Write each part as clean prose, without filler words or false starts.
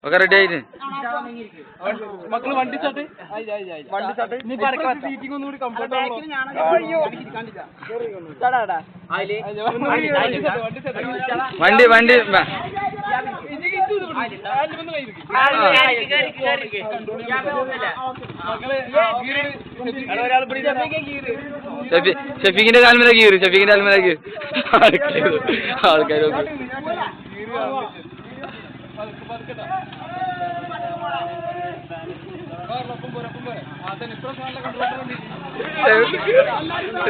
ഒക്കെ റെഡി ആയിട്ട് മക്കള് വണ്ടി സ്റ്റാർട്ട് വണ്ടി വണ്ടി ഷെഫീഖിന്റെ കാൽമല കീറ് ഷെഫീഖിന്റെ കാൽമല കീറ് ആൾക്കാർ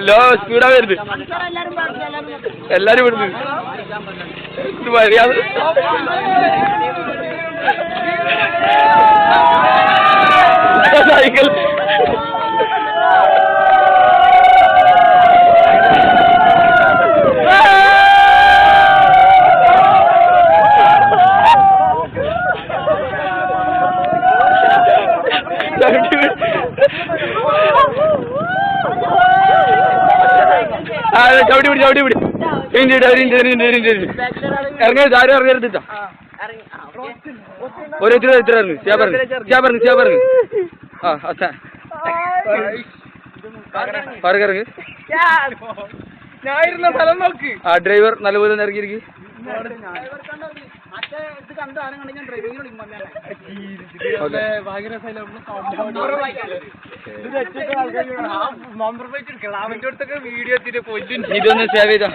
ലോ സ്പീഡാ വരുന്നത് എല്ലാരും വിടുന്നത് ഇത് മര്യാദ സൈക്കിൾ ചവിട്ടി പിടി ചവിട്ടി പിടി ഇറങ്ങരുത് ആരും ഇറങ്ങരുത് ഓരോരുത്തരും എത്ര ഇറങ്ങി ചേപ്പറങ്ങ് ഇറങ്ങ് ആ ഡ്രൈവർ നല്ലപോലെ ഇറങ്ങിയിരിക്കും ഇതൊന്ന് സേവ് ചെയ്താ